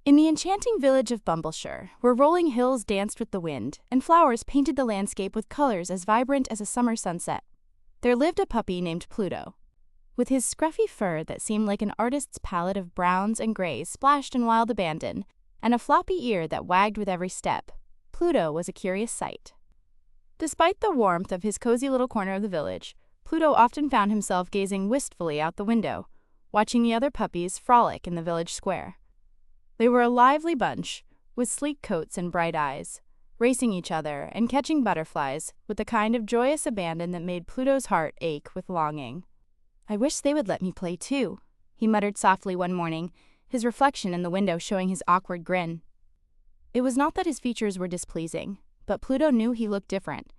In the enchanting village of Bumbleshire, where rolling hills danced with the wind and flowers painted the landscape with colors as vibrant as a summer sunset, there lived a puppy named Pluto. With his scruffy fur that seemed like an artist's palette of browns and grays splashed in wild abandon, and a floppy ear that wagged with every step, Pluto was a curious sight. Despite the warmth of his cozy little corner of the village, Pluto often found himself gazing wistfully out the window, watching the other puppies frolic in the village square. They were a lively bunch, with sleek coats and bright eyes, racing each other and catching butterflies with the kind of joyous abandon that made Pluto's heart ache with longing. "I wish they would let me play too," he muttered softly one morning, his reflection in the window showing his awkward grin. It was not that his features were displeasing, but Pluto knew he looked different,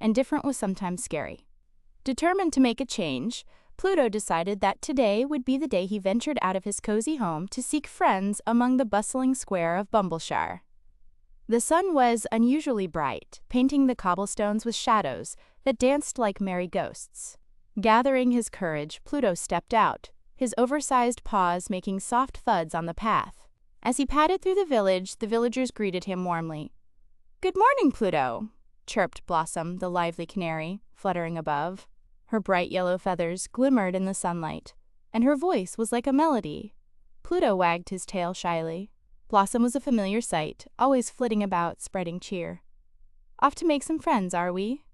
and different was sometimes scary. Determined to make a change, Pluto decided that today would be the day he ventured out of his cozy home to seek friends among the bustling square of Bumbleshire. The sun was unusually bright, painting the cobblestones with shadows that danced like merry ghosts. Gathering his courage, Pluto stepped out, his oversized paws making soft thuds on the path. As he padded through the village, the villagers greeted him warmly. "Good morning, Pluto," chirped Blossom, the lively canary, fluttering above. Her bright yellow feathers glimmered in the sunlight, and her voice was like a melody. Pluto wagged his tail shyly. Blossom was a familiar sight, always flitting about, spreading cheer. "Off to make some friends, are we?"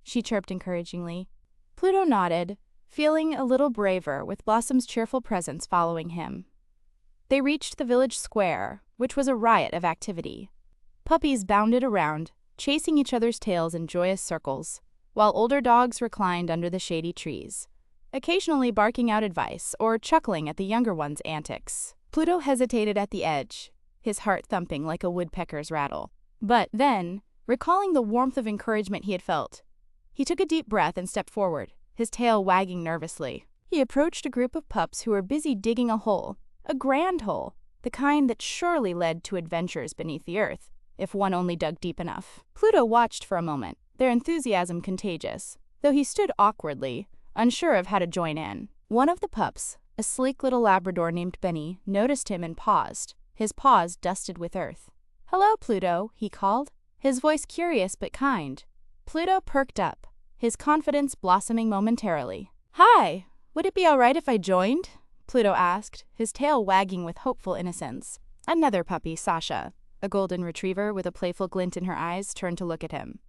she chirped encouragingly. Pluto nodded, feeling a little braver with Blossom's cheerful presence following him. They reached the village square, which was a riot of activity. Puppies bounded around, chasing each other's tails in joyous circles, while older dogs reclined under the shady trees, occasionally barking out advice or chuckling at the younger one's antics. Pluto hesitated at the edge, his heart thumping like a woodpecker's rattle. But then, recalling the warmth of encouragement he had felt, he took a deep breath and stepped forward, his tail wagging nervously. He approached a group of pups who were busy digging a hole, a grand hole, the kind that surely led to adventures beneath the earth, if one only dug deep enough. Pluto watched for a moment, their enthusiasm contagious, though he stood awkwardly, unsure of how to join in. One of the pups, a sleek little Labrador named Benny, noticed him and paused, his paws dusted with earth. "Hello, Pluto," he called, his voice curious but kind. Pluto perked up, his confidence blossoming momentarily. "Hi, would it be all right if I joined?" Pluto asked, his tail wagging with hopeful innocence. Another puppy, Sasha, a golden retriever with a playful glint in her eyes, turned to look at him.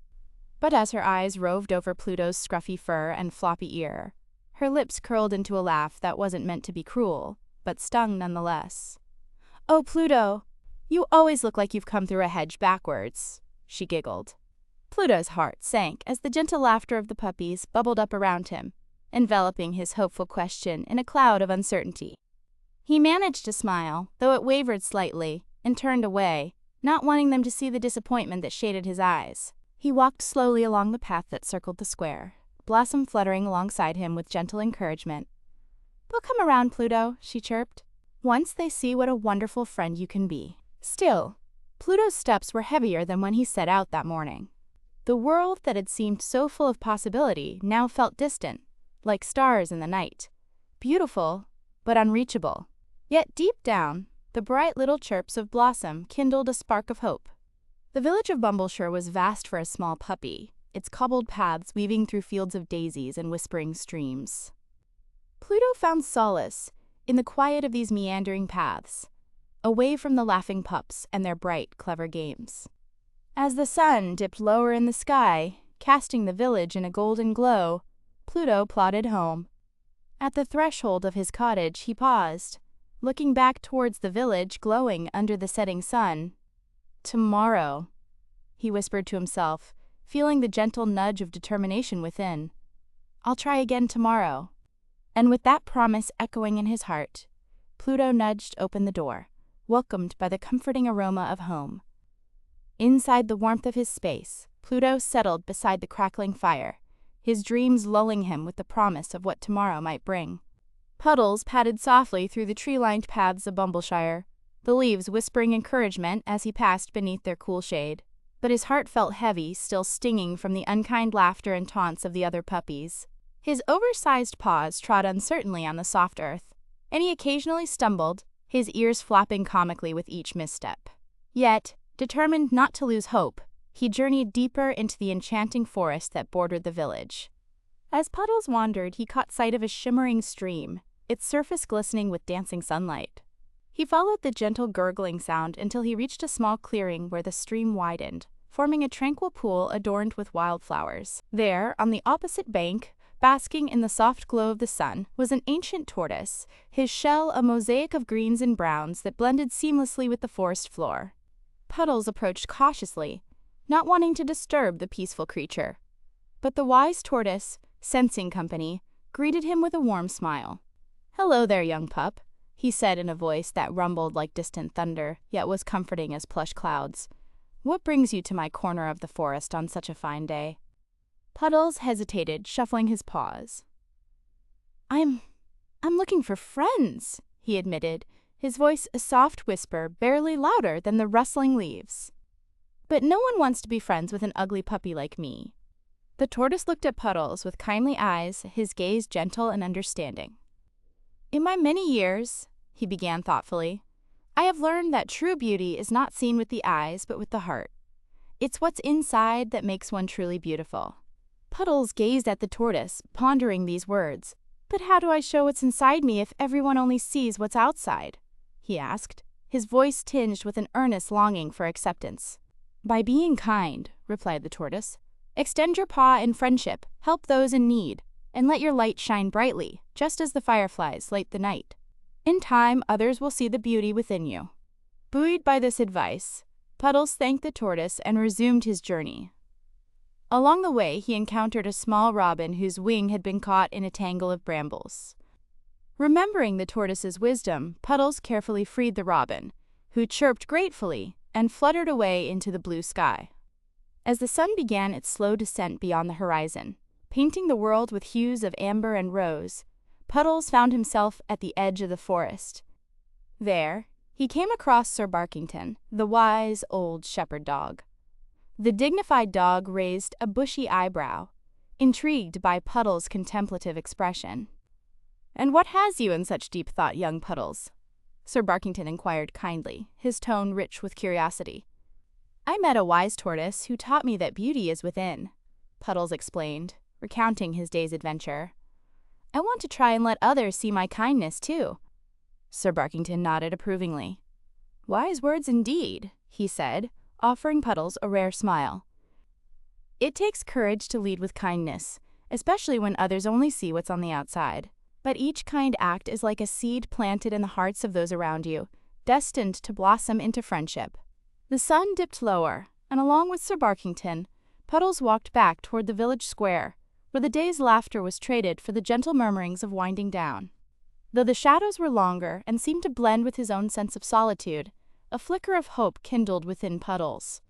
But as her eyes roved over Pluto's scruffy fur and floppy ear, her lips curled into a laugh that wasn't meant to be cruel, but stung nonetheless. "Oh, Pluto, you always look like you've come through a hedge backwards," she giggled. Pluto's heart sank as the gentle laughter of the puppies bubbled up around him, enveloping his hopeful question in a cloud of uncertainty. He managed to smile, though it wavered slightly, and turned away, not wanting them to see the disappointment that shaded his eyes. He walked slowly along the path that circled the square, Blossom fluttering alongside him with gentle encouragement. "They'll come around, Pluto," she chirped, "once they see what a wonderful friend you can be." Still, Pluto's steps were heavier than when he set out that morning. The world that had seemed so full of possibility now felt distant, like stars in the night, beautiful but unreachable. Yet deep down, the bright little chirps of Blossom kindled a spark of hope. The village of Bumbleshire was vast for a small puppy, its cobbled paths weaving through fields of daisies and whispering streams. Pluto found solace in the quiet of these meandering paths, away from the laughing pups and their bright, clever games. As the sun dipped lower in the sky, casting the village in a golden glow, Pluto plodded home. At the threshold of his cottage, he paused, looking back towards the village glowing under the setting sun. "Tomorrow," he whispered to himself, feeling the gentle nudge of determination within. "I'll try again tomorrow." And with that promise echoing in his heart, Pluto nudged open the door, welcomed by the comforting aroma of home. Inside the warmth of his space, Pluto settled beside the crackling fire, his dreams lulling him with the promise of what tomorrow might bring. Puddles padded softly through the tree-lined paths of Bumbleshire, the leaves whispering encouragement as he passed beneath their cool shade. But his heart felt heavy, still stinging from the unkind laughter and taunts of the other puppies. His oversized paws trod uncertainly on the soft earth, and he occasionally stumbled, his ears flapping comically with each misstep. Yet, determined not to lose hope, he journeyed deeper into the enchanting forest that bordered the village. As Puddles wandered, he caught sight of a shimmering stream, its surface glistening with dancing sunlight. He followed the gentle gurgling sound until he reached a small clearing where the stream widened, forming a tranquil pool adorned with wildflowers. There, on the opposite bank, basking in the soft glow of the sun, was an ancient tortoise, his shell a mosaic of greens and browns that blended seamlessly with the forest floor. Puddles approached cautiously, not wanting to disturb the peaceful creature. But the wise tortoise, sensing company, greeted him with a warm smile. "Hello there, young pup," he said in a voice that rumbled like distant thunder, yet was comforting as plush clouds. "What brings you to my corner of the forest on such a fine day?" Puddles hesitated, shuffling his paws. I'm looking for friends," he admitted, his voice a soft whisper barely louder than the rustling leaves. "But no one wants to be friends with an ugly puppy like me." The tortoise looked at Puddles with kindly eyes, his gaze gentle and understanding. "In my many years," he began thoughtfully, "I have learned that true beauty is not seen with the eyes but with the heart. It's what's inside that makes one truly beautiful." Puddles gazed at the tortoise, pondering these words. "But how do I show what's inside me if everyone only sees what's outside?" he asked, his voice tinged with an earnest longing for acceptance. "By being kind," replied the tortoise. "Extend your paw in friendship, help those in need, and let your light shine brightly, just as the fireflies light the night. In time, others will see the beauty within you." Buoyed by this advice, Puddles thanked the tortoise and resumed his journey. Along the way, he encountered a small robin whose wing had been caught in a tangle of brambles. Remembering the tortoise's wisdom, Puddles carefully freed the robin, who chirped gratefully and fluttered away into the blue sky. As the sun began its slow descent beyond the horizon, painting the world with hues of amber and rose, Puddles found himself at the edge of the forest. There, he came across Sir Barkington, the wise old shepherd dog. The dignified dog raised a bushy eyebrow, intrigued by Puddles' contemplative expression. "And what has you in such deep thought, young Puddles?" Sir Barkington inquired kindly, his tone rich with curiosity. "I met a wise tortoise who taught me that beauty is within," Puddles explained, recounting his day's adventure. "I want to try and let others see my kindness, too." Sir Barkington nodded approvingly. "Wise words indeed," he said, offering Puddles a rare smile. "It takes courage to lead with kindness, especially when others only see what's on the outside. But each kind act is like a seed planted in the hearts of those around you, destined to blossom into friendship." The sun dipped lower, and along with Sir Barkington, Puddles walked back toward the village square, where the day's laughter was traded for the gentle murmurings of winding down. Though the shadows were longer and seemed to blend with his own sense of solitude, a flicker of hope kindled within Puddles.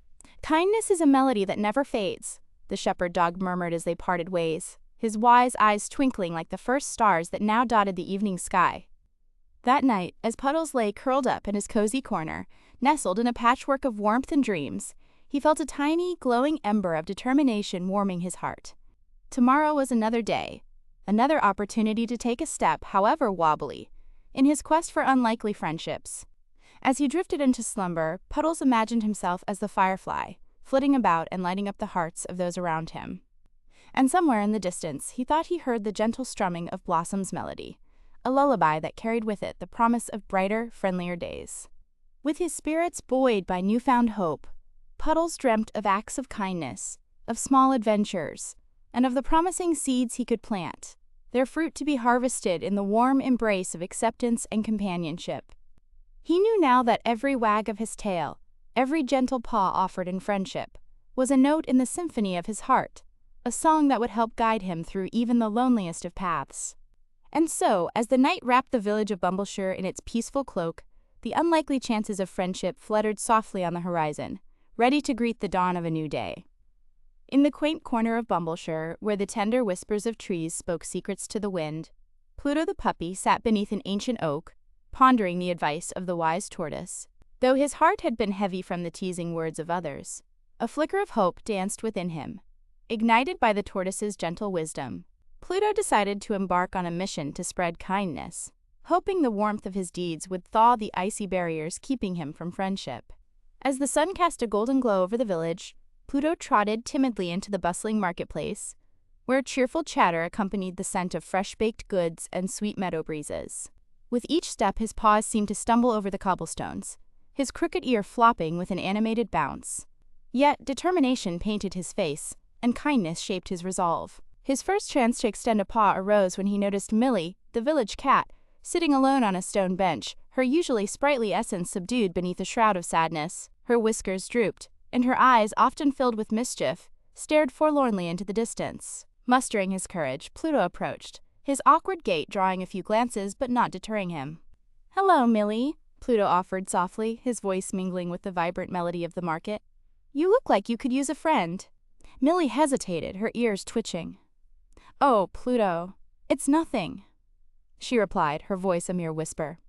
"Kindness is a melody that never fades," the shepherd dog murmured as they parted ways, his wise eyes twinkling like the first stars that now dotted the evening sky. That night, as Puddles lay curled up in his cozy corner, nestled in a patchwork of warmth and dreams, he felt a tiny, glowing ember of determination warming his heart. Tomorrow was another day, another opportunity to take a step, however wobbly, in his quest for unlikely friendships. As he drifted into slumber, Puddles imagined himself as the firefly, flitting about and lighting up the hearts of those around him. And somewhere in the distance, he thought he heard the gentle strumming of Blossom's melody, a lullaby that carried with it the promise of brighter, friendlier days. With his spirits buoyed by newfound hope, Puddles dreamt of acts of kindness, of small adventures, and of the promising seeds he could plant, their fruit to be harvested in the warm embrace of acceptance and companionship. He knew now that every wag of his tail, every gentle paw offered in friendship, was a note in the symphony of his heart, a song that would help guide him through even the loneliest of paths. And so, as the night wrapped the village of Bumbleshire in its peaceful cloak, the unlikely chances of friendship fluttered softly on the horizon, ready to greet the dawn of a new day. In the quaint corner of Bumbleshire, where the tender whispers of trees spoke secrets to the wind, Pluto the puppy sat beneath an ancient oak, pondering the advice of the wise tortoise. Though his heart had been heavy from the teasing words of others, a flicker of hope danced within him. Ignited by the tortoise's gentle wisdom, Pluto decided to embark on a mission to spread kindness, hoping the warmth of his deeds would thaw the icy barriers keeping him from friendship. As the sun cast a golden glow over the village, Pluto trotted timidly into the bustling marketplace, where cheerful chatter accompanied the scent of fresh-baked goods and sweet meadow breezes. With each step, his paws seemed to stumble over the cobblestones, his crooked ear flopping with an animated bounce. Yet determination painted his face, and kindness shaped his resolve. His first chance to extend a paw arose when he noticed Millie, the village cat, sitting alone on a stone bench, her usually sprightly essence subdued beneath a shroud of sadness. Her whiskers drooped, and her eyes, often filled with mischief, stared forlornly into the distance. Mustering his courage, Pluto approached, his awkward gait drawing a few glances but not deterring him. "Hello, Millie," Pluto offered softly, his voice mingling with the vibrant melody of the market. "You look like you could use a friend." Millie hesitated, her ears twitching. "Oh, Pluto, it's nothing," she replied, her voice a mere whisper.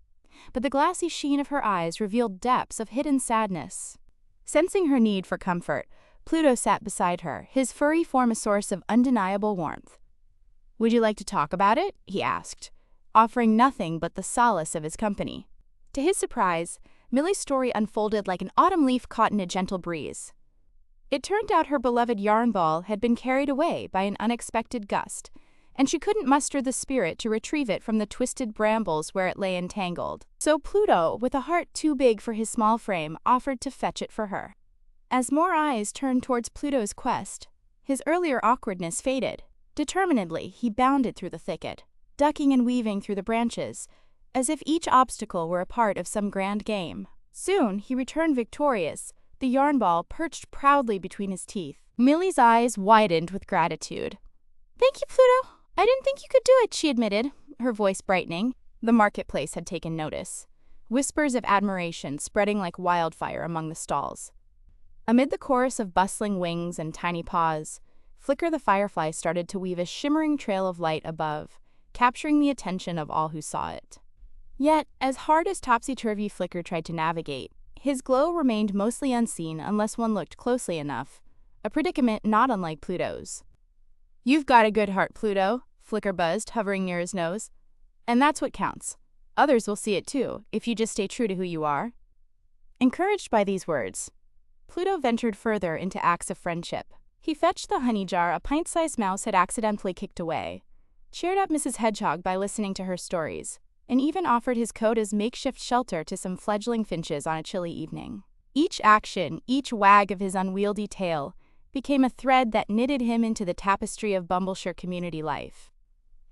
But the glassy sheen of her eyes revealed depths of hidden sadness. Sensing her need for comfort, Pluto sat beside her, his furry form a source of undeniable warmth. "Would you like to talk about it?" he asked, offering nothing but the solace of his company. To his surprise, Millie's story unfolded like an autumn leaf caught in a gentle breeze. It turned out her beloved yarn ball had been carried away by an unexpected gust, and she couldn't muster the spirit to retrieve it from the twisted brambles where it lay entangled. So Pluto, with a heart too big for his small frame, offered to fetch it for her. As more eyes turned towards Pluto's quest, his earlier awkwardness faded. Determinedly, he bounded through the thicket, ducking and weaving through the branches, as if each obstacle were a part of some grand game. Soon, he returned victorious, the yarn ball perched proudly between his teeth. Millie's eyes widened with gratitude. "Thank you, Pluto. I didn't think you could do it," she admitted, her voice brightening. The marketplace had taken notice, whispers of admiration spreading like wildfire among the stalls. Amid the chorus of bustling wings and tiny paws, Flicker the firefly started to weave a shimmering trail of light above, capturing the attention of all who saw it. Yet, as hard as topsy-turvy Flicker tried to navigate, his glow remained mostly unseen unless one looked closely enough, a predicament not unlike Pluto's. "You've got a good heart, Pluto," Flicker buzzed, hovering near his nose. "And that's what counts. Others will see it too, if you just stay true to who you are." Encouraged by these words, Pluto ventured further into acts of friendship. He fetched the honey jar a pint-sized mouse had accidentally kicked away, cheered up Mrs. Hedgehog by listening to her stories, and even offered his coat as makeshift shelter to some fledgling finches on a chilly evening. Each action, each wag of his unwieldy tail, became a thread that knitted him into the tapestry of Bumbleshire community life.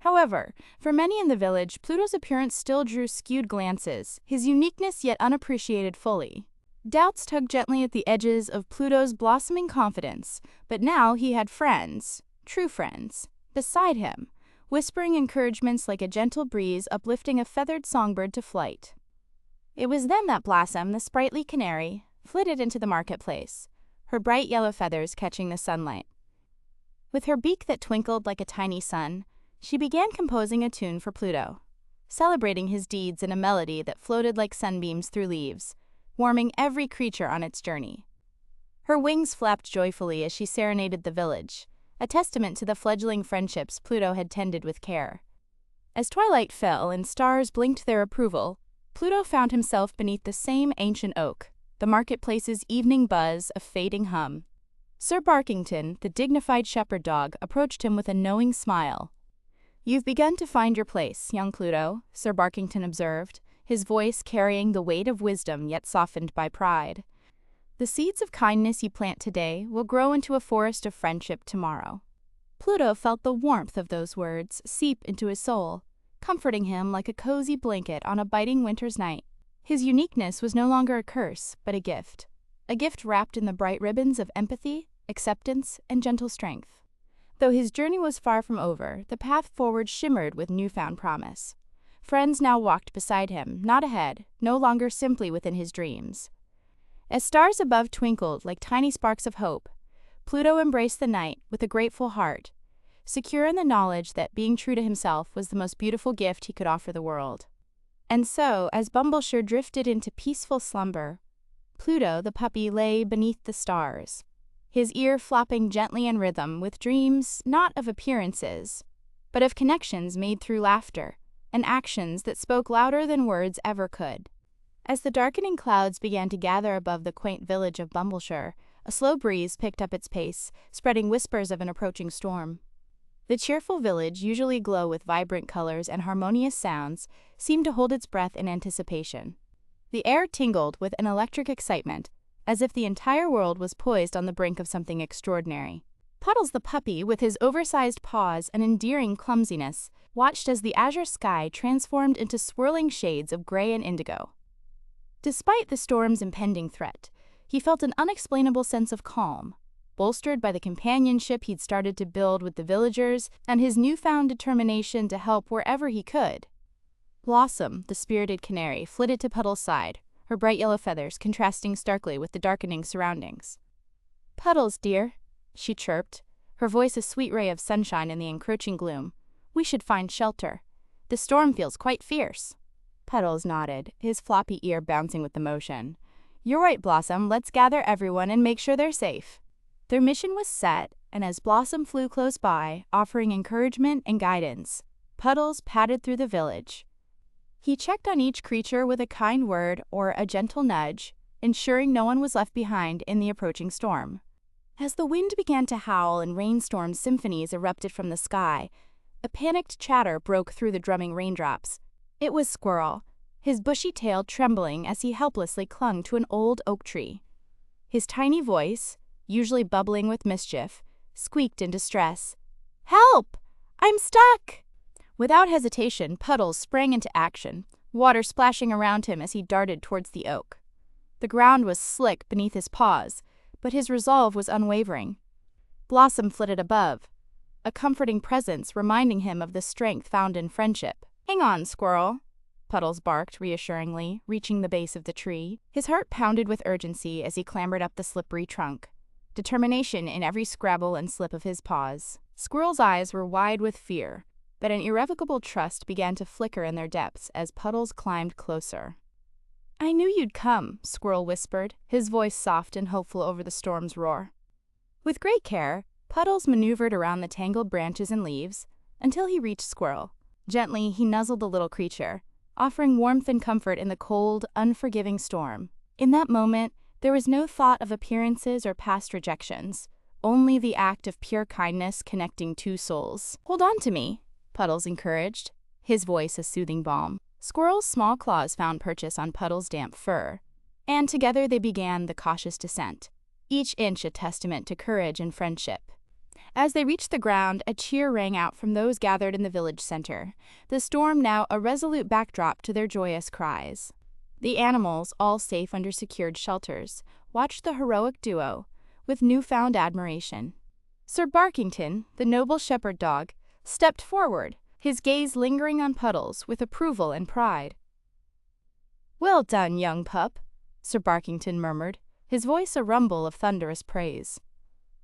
However, for many in the village, Pluto's appearance still drew skewed glances, his uniqueness yet unappreciated fully. Doubts tugged gently at the edges of Pluto's blossoming confidence, but now he had friends, true friends, beside him, whispering encouragements like a gentle breeze uplifting a feathered songbird to flight. It was then that Blossom, the sprightly canary, flitted into the marketplace, her bright yellow feathers catching the sunlight. With her beak that twinkled like a tiny sun, she began composing a tune for Pluto, celebrating his deeds in a melody that floated like sunbeams through leaves, warming every creature on its journey. Her wings flapped joyfully as she serenaded the village, a testament to the fledgling friendships Pluto had tended with care. As twilight fell and stars blinked their approval, Pluto found himself beneath the same ancient oak, the marketplace's evening buzz a fading hum. Sir Barkington, the dignified shepherd dog, approached him with a knowing smile. "You've begun to find your place, young Pluto," Sir Barkington observed, his voice carrying the weight of wisdom yet softened by pride. "The seeds of kindness you plant today will grow into a forest of friendship tomorrow." Pluto felt the warmth of those words seep into his soul, comforting him like a cozy blanket on a biting winter's night. His uniqueness was no longer a curse, but a gift wrapped in the bright ribbons of empathy, acceptance, and gentle strength. Though his journey was far from over, the path forward shimmered with newfound promise. Friends now walked beside him, not ahead, no longer simply within his dreams. As stars above twinkled like tiny sparks of hope, Pluto embraced the night with a grateful heart, secure in the knowledge that being true to himself was the most beautiful gift he could offer the world. And so, as Bumbleshire drifted into peaceful slumber, Pluto, the puppy, lay beneath the stars, his ear flopping gently in rhythm with dreams not of appearances, but of connections made through laughter, and actions that spoke louder than words ever could. As the darkening clouds began to gather above the quaint village of Bumbleshire, a slow breeze picked up its pace, spreading whispers of an approaching storm. The cheerful village, usually aglow with vibrant colors and harmonious sounds, seemed to hold its breath in anticipation. The air tingled with an electric excitement, as if the entire world was poised on the brink of something extraordinary. Puddles the puppy, with his oversized paws and endearing clumsiness, watched as the azure sky transformed into swirling shades of gray and indigo. Despite the storm's impending threat, he felt an unexplainable sense of calm, bolstered by the companionship he'd started to build with the villagers and his newfound determination to help wherever he could. Blossom, the spirited canary, flitted to Puddles' side, her bright yellow feathers contrasting starkly with the darkening surroundings. "Puddles, dear," she chirped, her voice a sweet ray of sunshine in the encroaching gloom. "We should find shelter. The storm feels quite fierce." Puddles nodded, his floppy ear bouncing with the motion. "You're right, Blossom. Let's gather everyone and make sure they're safe." Their mission was set, and as Blossom flew close by, offering encouragement and guidance, Puddles padded through the village. He checked on each creature with a kind word or a gentle nudge, ensuring no one was left behind in the approaching storm. As the wind began to howl and rainstorm symphonies erupted from the sky, a panicked chatter broke through the drumming raindrops. It was Squirrel, his bushy tail trembling as he helplessly clung to an old oak tree. His tiny voice, usually bubbling with mischief, squeaked in distress. "Help! I'm stuck!" Without hesitation, Puddles sprang into action, water splashing around him as he darted towards the oak. The ground was slick beneath his paws, but his resolve was unwavering. Blossom flitted above, a comforting presence reminding him of the strength found in friendship. "Hang on, Squirrel," Puddles barked reassuringly, reaching the base of the tree. His heart pounded with urgency as he clambered up the slippery trunk, determination in every scrabble and slip of his paws. Squirrel's eyes were wide with fear, but an irrevocable trust began to flicker in their depths as Puddles climbed closer. "I knew you'd come," Squirrel whispered, his voice soft and hopeful over the storm's roar. With great care, Puddles maneuvered around the tangled branches and leaves until he reached Squirrel. Gently, he nuzzled the little creature, offering warmth and comfort in the cold, unforgiving storm. In that moment, there was no thought of appearances or past rejections, only the act of pure kindness connecting two souls. "Hold on to me," Puddles encouraged, his voice a soothing balm. Squirrel's small claws found purchase on Puddles' damp fur, and together they began the cautious descent, each inch a testament to courage and friendship. As they reached the ground, a cheer rang out from those gathered in the village center, the storm now a resolute backdrop to their joyous cries. The animals, all safe under secured shelters, watched the heroic duo with newfound admiration. Sir Barkington, the noble shepherd dog, stepped forward, his gaze lingering on Puddles with approval and pride. "Well done, young pup," Sir Barkington murmured, his voice a rumble of thunderous praise.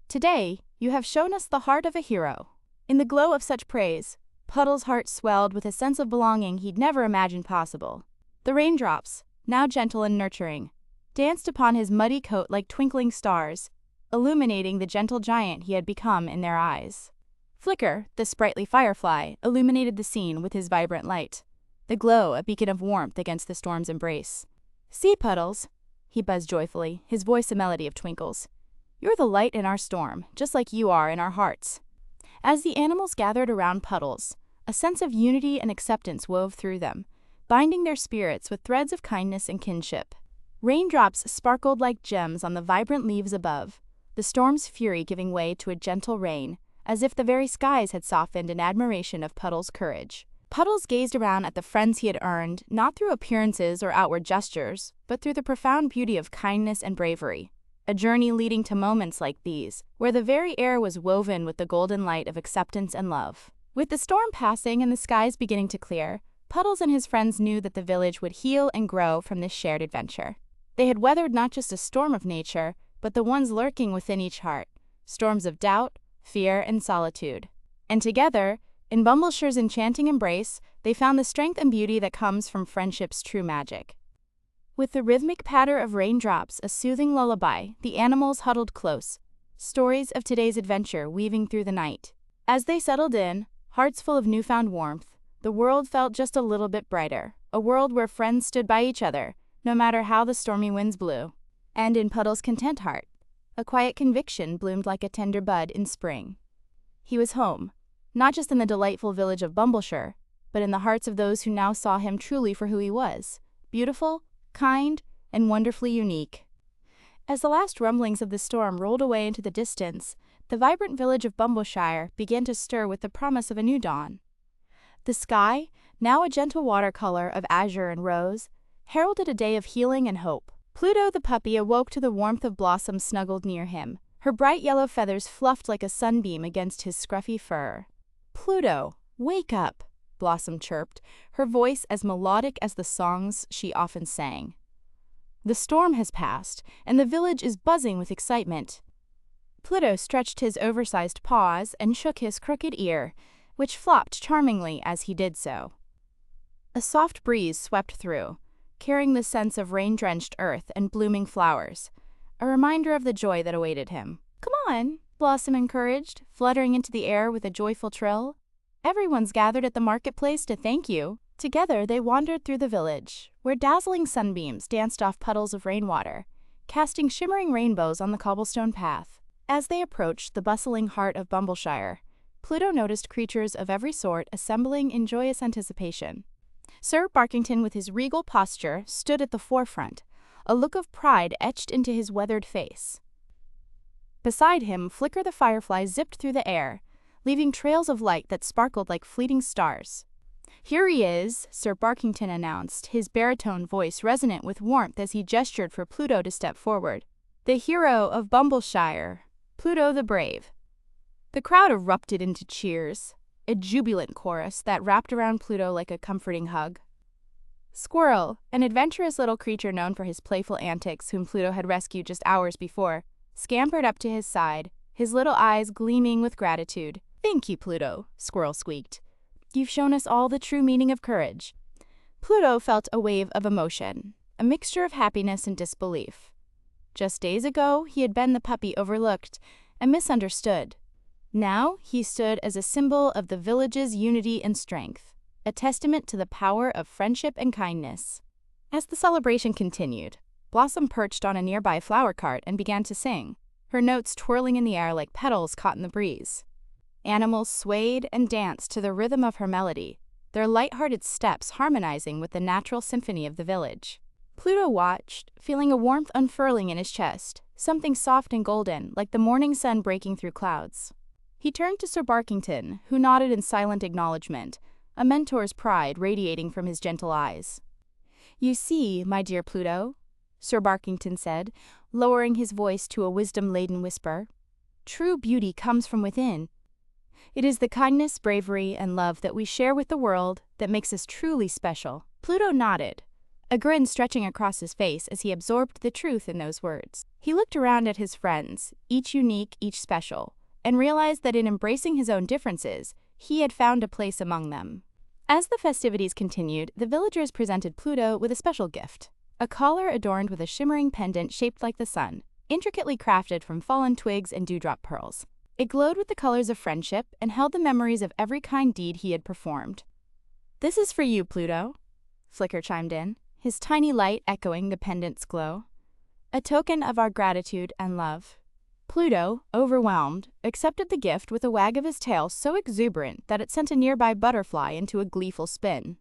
"Today, you have shown us the heart of a hero." In the glow of such praise, Puddles' heart swelled with a sense of belonging he'd never imagined possible. The raindrops, now gentle and nurturing, danced upon his muddy coat like twinkling stars, illuminating the gentle giant he had become in their eyes. Flicker, the sprightly firefly, illuminated the scene with his vibrant light, the glow a beacon of warmth against the storm's embrace. "See, Puddles," he buzzed joyfully, his voice a melody of twinkles. "You're the light in our storm, just like you are in our hearts." As the animals gathered around Puddles, a sense of unity and acceptance wove through them, binding their spirits with threads of kindness and kinship. Raindrops sparkled like gems on the vibrant leaves above, the storm's fury giving way to a gentle rain, as if the very skies had softened in admiration of Puddles' courage. Puddles gazed around at the friends he had earned, not through appearances or outward gestures, but through the profound beauty of kindness and bravery. A journey leading to moments like these, where the very air was woven with the golden light of acceptance and love. With the storm passing and the skies beginning to clear, Puddles and his friends knew that the village would heal and grow from this shared adventure. They had weathered not just a storm of nature, but the ones lurking within each heart, storms of doubt, fear, and solitude. And together, in Bumbleshire's enchanting embrace, they found the strength and beauty that comes from friendship's true magic. With the rhythmic patter of raindrops a soothing lullaby, the animals huddled close, stories of today's adventure weaving through the night. As they settled in, hearts full of newfound warmth, the world felt just a little bit brighter, a world where friends stood by each other, no matter how the stormy winds blew. And in Puddles' content heart, a quiet conviction bloomed like a tender bud in spring. He was home, not just in the delightful village of Bumbleshire, but in the hearts of those who now saw him truly for who he was, beautiful, kind, and wonderfully unique. As the last rumblings of the storm rolled away into the distance, the vibrant village of Bumbleshire began to stir with the promise of a new dawn. The sky, now a gentle watercolor of azure and rose, heralded a day of healing and hope. Pluto the puppy awoke to the warmth of Blossom snuggled near him, her bright yellow feathers fluffed like a sunbeam against his scruffy fur. "Pluto, wake up," Blossom chirped, her voice as melodic as the songs she often sang. "The storm has passed, and the village is buzzing with excitement." Pluto stretched his oversized paws and shook his crooked ear, which flopped charmingly as he did so. A soft breeze swept through, carrying the scents of rain-drenched earth and blooming flowers, a reminder of the joy that awaited him. "Come on," Blossom encouraged, fluttering into the air with a joyful trill. "Everyone's gathered at the marketplace to thank you." Together they wandered through the village, where dazzling sunbeams danced off puddles of rainwater, casting shimmering rainbows on the cobblestone path. As they approached the bustling heart of Bumbleshire, Pluto noticed creatures of every sort assembling in joyous anticipation. Sir Barkington, with his regal posture, stood at the forefront, a look of pride etched into his weathered face. Beside him, Flicker the firefly zipped through the air, leaving trails of light that sparkled like fleeting stars. "Here he is," Sir Barkington announced, his baritone voice resonant with warmth as he gestured for Pluto to step forward. "The hero of Bumbleshire, Pluto the Brave." The crowd erupted into cheers, a jubilant chorus that wrapped around Pluto like a comforting hug. Squirrel, an adventurous little creature known for his playful antics whom Pluto had rescued just hours before, scampered up to his side, his little eyes gleaming with gratitude. "Thank you, Pluto," Squirrel squeaked. "You've shown us all the true meaning of courage." Pluto felt a wave of emotion, a mixture of happiness and disbelief. Just days ago, he had been the puppy overlooked and misunderstood. Now, he stood as a symbol of the village's unity and strength, a testament to the power of friendship and kindness. As the celebration continued, Blossom perched on a nearby flower cart and began to sing, her notes twirling in the air like petals caught in the breeze. Animals swayed and danced to the rhythm of her melody, their light-hearted steps harmonizing with the natural symphony of the village. Pluto watched, feeling a warmth unfurling in his chest, something soft and golden, like the morning sun breaking through clouds. He turned to Sir Barkington, who nodded in silent acknowledgement, a mentor's pride radiating from his gentle eyes. "You see, my dear Pluto," Sir Barkington said, lowering his voice to a wisdom-laden whisper, "true beauty comes from within. It is the kindness, bravery, and love that we share with the world that makes us truly special." Pluto nodded, a grin stretching across his face as he absorbed the truth in those words. He looked around at his friends, each unique, each special, and realized that in embracing his own differences, he had found a place among them. As the festivities continued, the villagers presented Pluto with a special gift, a collar adorned with a shimmering pendant shaped like the sun, intricately crafted from fallen twigs and dewdrop pearls. It glowed with the colors of friendship and held the memories of every kind deed he had performed. "This is for you, Pluto," Flicker chimed in, his tiny light echoing the pendant's glow. "A token of our gratitude and love." Pluto, overwhelmed, accepted the gift with a wag of his tail so exuberant that it sent a nearby butterfly into a gleeful spin.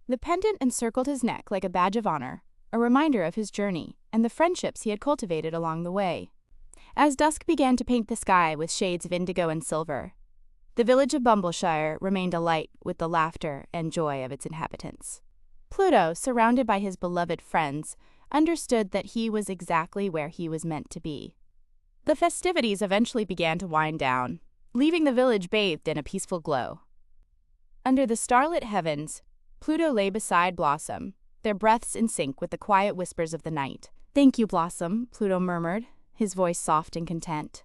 The pendant encircled his neck like a badge of honor, a reminder of his journey and the friendships he had cultivated along the way. As dusk began to paint the sky with shades of indigo and silver, the village of Bumbleshire remained alight with the laughter and joy of its inhabitants. Pluto, surrounded by his beloved friends, understood that he was exactly where he was meant to be. The festivities eventually began to wind down, leaving the village bathed in a peaceful glow. Under the starlit heavens, Pluto lay beside Blossom, their breaths in sync with the quiet whispers of the night. "Thank you, Blossom," Pluto murmured, his voice soft and content,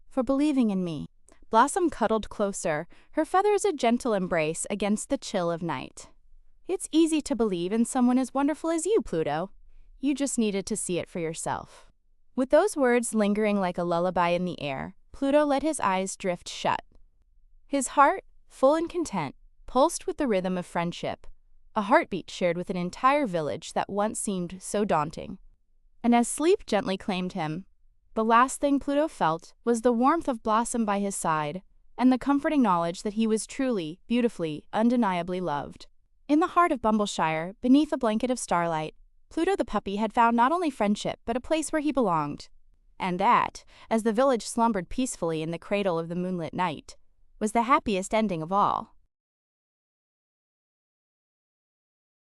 "for believing in me." Blossom cuddled closer, her feathers a gentle embrace against the chill of night. "It's easy to believe in someone as wonderful as you, Pluto. You just needed to see it for yourself." With those words lingering like a lullaby in the air, Pluto let his eyes drift shut. His heart, full and content, pulsed with the rhythm of friendship, a heartbeat shared with an entire village that once seemed so daunting. And as sleep gently claimed him, the last thing Pluto felt was the warmth of Blossom by his side and the comforting knowledge that he was truly, beautifully, undeniably loved. In the heart of Bumbleshire, beneath a blanket of starlight, Pluto the puppy had found not only friendship but a place where he belonged. And that, as the village slumbered peacefully in the cradle of the moonlit night, was the happiest ending of all.